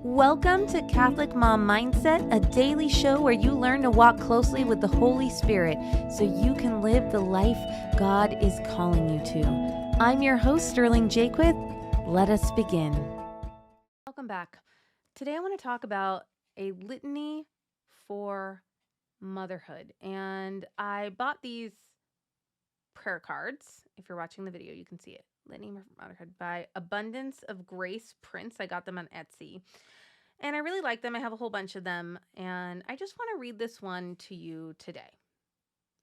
Welcome to Catholic Mom Mindset, a daily show where you learn to walk closely with the Holy Spirit so you can live the life God is calling you to. I'm your host, Sterling Jaquith. Let us begin. Welcome back. Today I want to talk about a litany for motherhood. And I bought these prayer cards. If you're watching the video, you can see it. Litany for Motherhood by Abundance of Grace Prints. I got them on Etsy. And I really like them. I have a whole bunch of them. And I just want to read this one to you today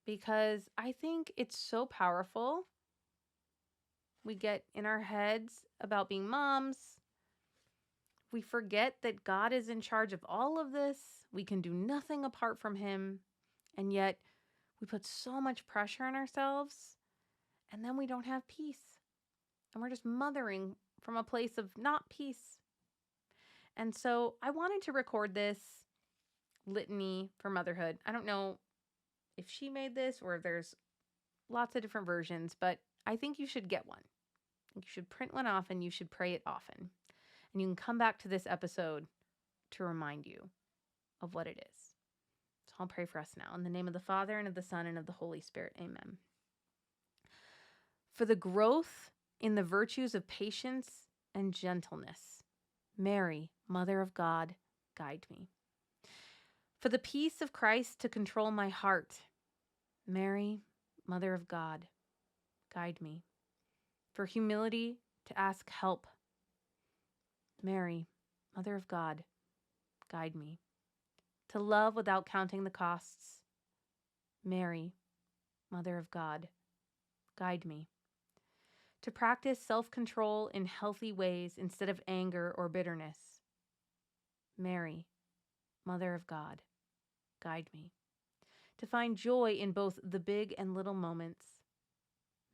because I think it's so powerful. We get in our heads about being moms. We forget that God is in charge of all of this. We can do nothing apart from Him. And yet we put so much pressure on ourselves. And then we don't have peace. And we're just mothering from a place of not peace. And so I wanted to record this litany for motherhood. I don't know if she made this or if there's lots of different versions, but I think you should get one. You should print one off and you should pray it often. And you can come back to this episode to remind you of what it is. So I'll pray for us now. In the name of the Father, and of the Son, and of the Holy Spirit. Amen. For the growth in the virtues of patience and gentleness, Mary, Mother of God, guide me. For the peace of Christ to control my heart, Mary, Mother of God, guide me. For humility to ask help, Mary, Mother of God, guide me. To love without counting the costs, Mary, Mother of God, guide me. To practice self-control in healthy ways instead of anger or bitterness, Mary, Mother of God, guide me. To find joy in both the big and little moments,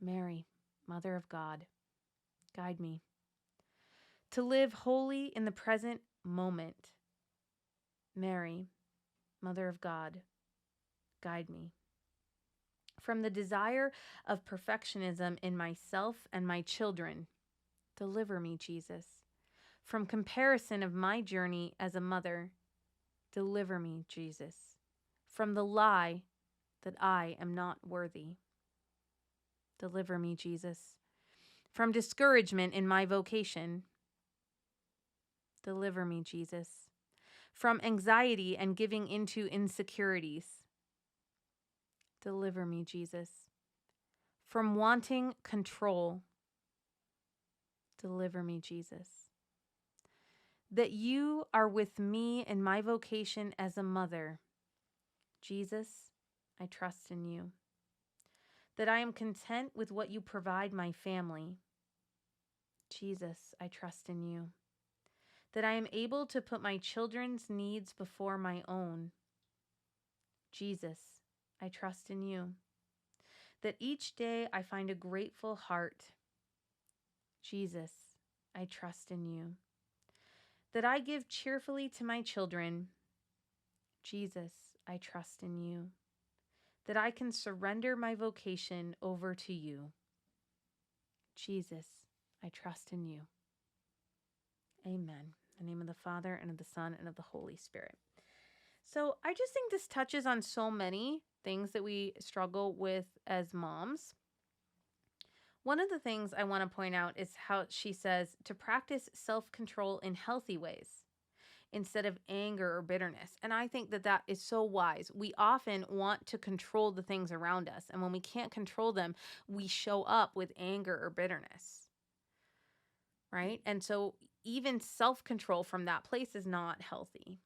Mary, Mother of God, guide me. To live wholly in the present moment, Mary, Mother of God, guide me. From the desire of perfectionism in myself and my children, deliver me, Jesus. From comparison of my journey as a mother, deliver me, Jesus. From the lie that I am not worthy, deliver me, Jesus. From discouragement in my vocation, deliver me, Jesus. From anxiety and giving into insecurities, deliver me, Jesus. From wanting control, deliver me, Jesus. That you are with me in my vocation as a mother, Jesus, I trust in you. That I am content with what you provide my family, Jesus, I trust in you. That I am able to put my children's needs before my own, Jesus, I trust in you. That each day I find a grateful heart, Jesus, I trust in you. That I give cheerfully to my children, Jesus, I trust in you. That I can surrender my vocation over to you, Jesus, I trust in you. Amen. In the name of the Father, and of the Son, and of the Holy Spirit. So I just think this touches on so many things that we struggle with as moms. One of the things I want to point out is how she says to practice self-control in healthy ways instead of anger or bitterness. And I think that that is so wise. We often want to control the things around us. And when we can't control them, we show up with anger or bitterness, right? And so even self-control from that place is not healthy.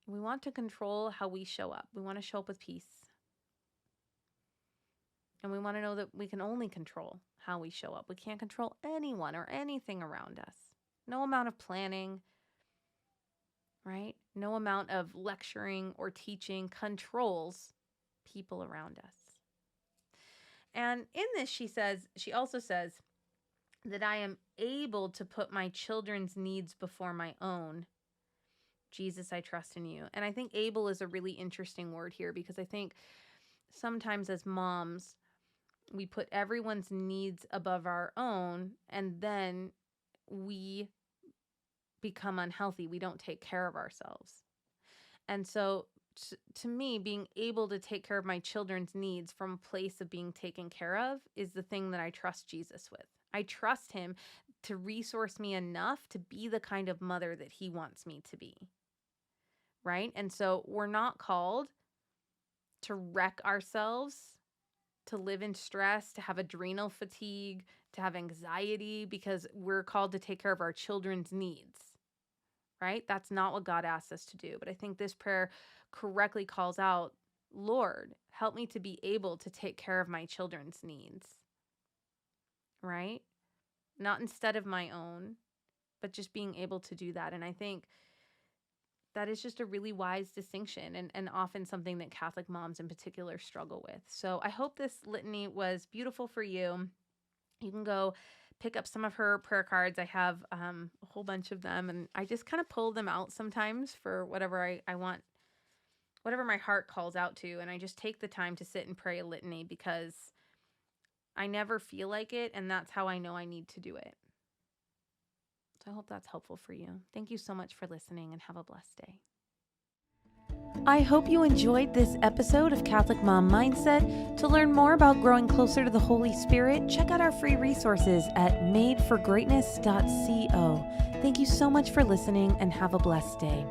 We want to control how we show up. We want to show up with peace. And we want to know that we can only control how we show up. We can't control anyone or anything around us. No amount of planning, right? No amount of lecturing or teaching controls people around us. And in this, she also says that I am able to put my children's needs before my own. Jesus, I trust in you. And I think able is a really interesting word here because I think sometimes as moms, we put everyone's needs above our own, and then we become unhealthy. We don't take care of ourselves. And so to me, being able to take care of my children's needs from a place of being taken care of is the thing that I trust Jesus with. I trust him to resource me enough to be the kind of mother that he wants me to be. Right? And so we're not called to wreck ourselves, to live in stress, to have adrenal fatigue, to have anxiety, because we're called to take care of our children's needs. Right? That's not what God asks us to do. But I think this prayer correctly calls out, Lord, help me to be able to take care of my children's needs. Right? Not instead of my own, but just being able to do that. And I think that is just a really wise distinction, and often something that Catholic moms in particular struggle with. So I hope this litany was beautiful for you. You can go pick up some of her prayer cards. I have a whole bunch of them, and I just kind of pull them out sometimes for whatever I want, whatever my heart calls out to. And I just take the time to sit and pray a litany because I never feel like it, and that's how I know I need to do it. So I hope that's helpful for you. Thank you so much for listening, and have a blessed day. I hope you enjoyed this episode of Catholic Mom Mindset. To learn more about growing closer to the Holy Spirit, check out our free resources at madeforgreatness.co. Thank you so much for listening, and have a blessed day.